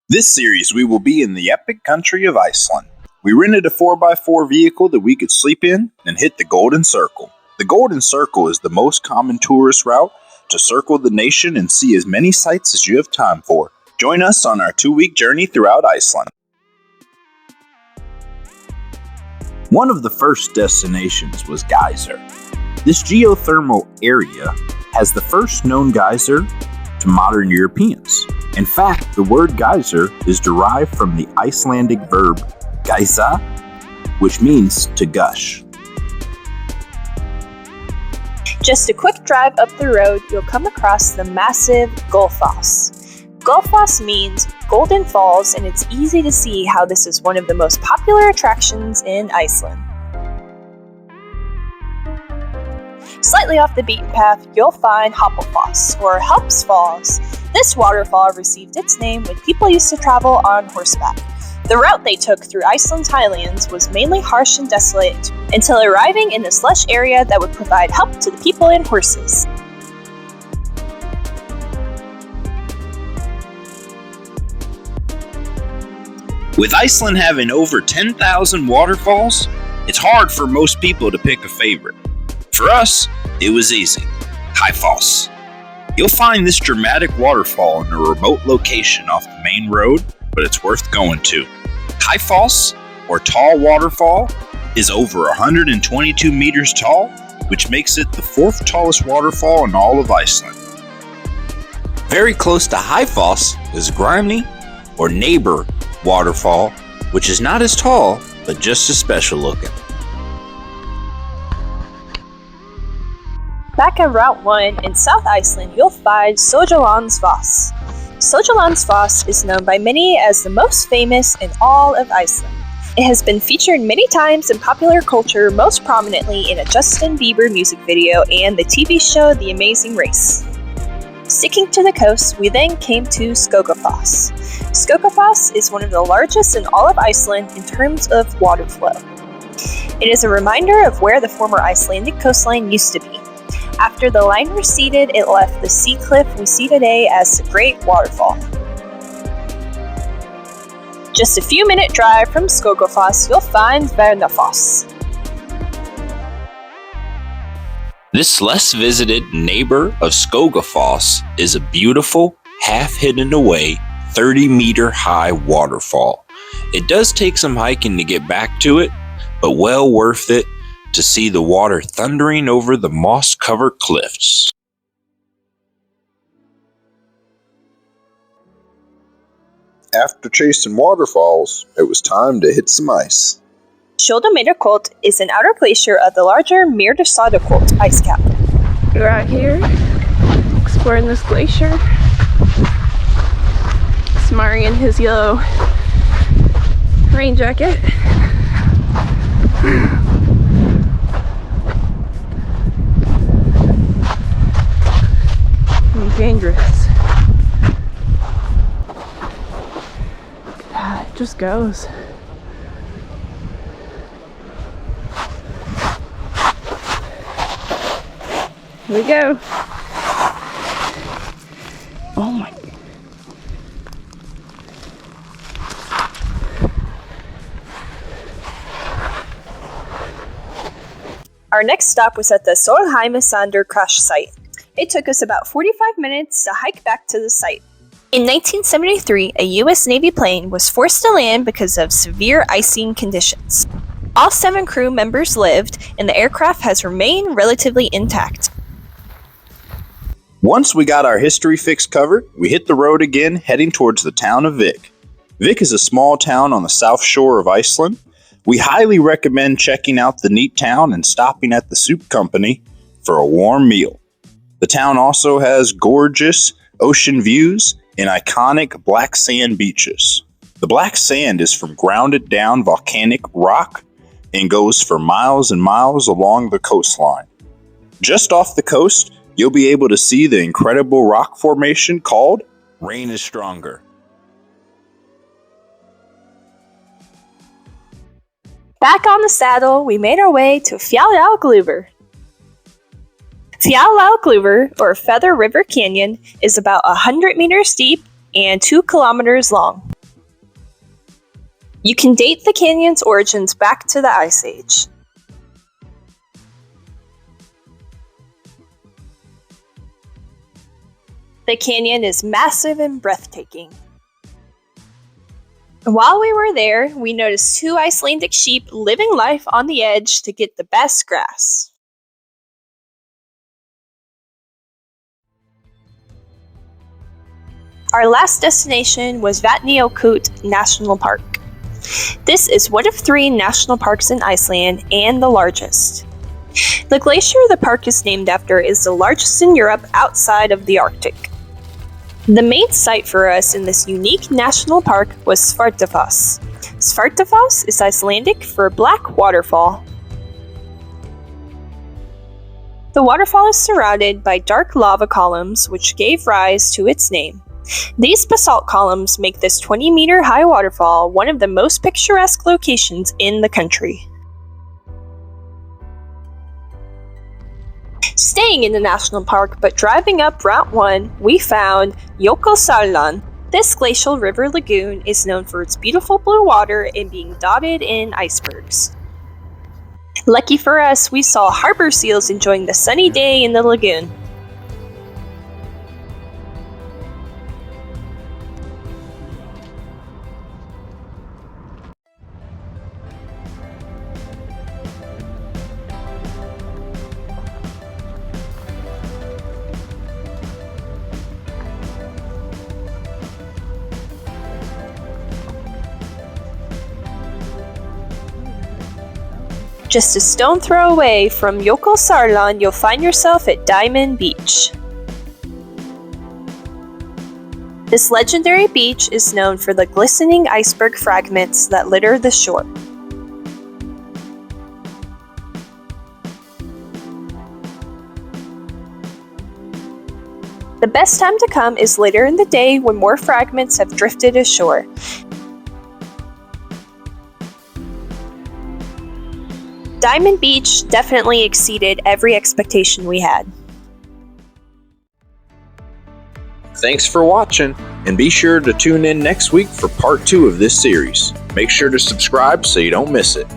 This series we will be in the epic country of Iceland. We rented a 4x4 vehicle that we could sleep in and hit the Golden Circle. The Golden Circle is the most common tourist route to circle the nation and see as many sights as you have time for. Join us on our 2-week journey throughout Iceland. One of the first destinations was Geysir. This geothermal area has the first known geyser to modern Europeans. In fact, the word geyser is derived from the Icelandic verb geysa, which means to gush. Just a quick drive up the road, you'll come across the massive Gullfoss. Gullfoss means Golden Falls, and it's easy to see how this is one of the most popular attractions in Iceland. Slightly off the beaten path, you'll find Hjalparfoss, or Hjalparfoss. This waterfall received its name when people used to travel on horseback. The route they took through Iceland's highlands was mainly harsh and desolate, until arriving in this lush area that would provide help to the people and horses. With Iceland having over 10,000 waterfalls, it's hard for most people to pick a favorite. For us, it was easy. Haifoss. You'll find this dramatic waterfall in a remote location off the main road, but it's worth going to. Haifoss, or Tall Waterfall, is over 122 meters tall, which makes it the 4th tallest waterfall in all of Iceland. Very close to Haifoss is Granni, or Neighbor Waterfall, which is not as tall, but just as special looking. Back on Route 1 in South Iceland, you'll find Seljalandsfoss. Seljalandsfoss is known by many as the most famous in all of Iceland. It has been featured many times in popular culture, most prominently in a Justin Bieber music video and the TV show The Amazing Race. Sticking to the coast, we then came to Skogafoss. Skogafoss is one of the largest in all of Iceland in terms of water flow. It is a reminder of where the former Icelandic coastline used to be. After the line receded, it left the sea cliff we see today as the Great Waterfall. Just a few minute drive from Skogafoss, you'll find Kvernufoss. This less visited neighbor of Skogafoss is a beautiful, half-hidden away, 30-meter high waterfall. It does take some hiking to get back to it, but well worth it to see the water thundering over the moss-covered cliffs. After chasing waterfalls, it was time to hit some ice. Vatnajokull is an outer glacier of the larger Vatnajokull ice cap. We're out here exploring this glacier. Smari in his yellow rain jacket. Dangerous. God, it just goes. Here we go. Oh my. Our next stop was at the Solheimasandur crash site. It took us about 45 minutes to hike back to the site. In 1973, a U.S. Navy plane was forced to land because of severe icing conditions. All 7 crew members lived, and the aircraft has remained relatively intact. Once we got our history fix covered, we hit the road again, heading towards the town of Vik. Vik is a small town on the south shore of Iceland. We highly recommend checking out the neat town and stopping at the soup company for a warm meal. The town also has gorgeous ocean views and iconic black sand beaches. The black sand is from grounded down volcanic rock and goes for miles and miles along the coastline. Just off the coast, you'll be able to see the incredible rock formation called Reynisdrangar. Back on the saddle, we made our way to Fjadrargljufur. Fjadrargljufur, or Feather River Canyon, is about 100 meters deep and 2 kilometers long. You can date the canyon's origins back to the Ice Age. The canyon is massive and breathtaking. While we were there, we noticed 2 Icelandic sheep living life on the edge to get the best grass. Our last destination was Vatnajokull National Park. This is one of 3 national parks in Iceland and the largest. The glacier the park is named after is the largest in Europe outside of the Arctic. The main site for us in this unique national park was Svartifoss. Svartifoss is Icelandic for black waterfall. The waterfall is surrounded by dark lava columns which gave rise to its name. These basalt columns make this 20-meter high waterfall one of the most picturesque locations in the country. Staying in the national park but driving up Route 1, we found Jokulsarlon. This glacial river lagoon is known for its beautiful blue water and being dotted in icebergs. Lucky for us, we saw harbor seals enjoying the sunny day in the lagoon. Just a stone throw away from Jokulsarlon, you'll find yourself at Dimond Beach. This legendary beach is known for the glistening iceberg fragments that litter the shore. The best time to come is later in the day when more fragments have drifted ashore. Dimond Beach definitely exceeded every expectation we had. Thanks for watching, and be sure to tune in next week for part 2 of this series. Make sure to subscribe so you don't miss it.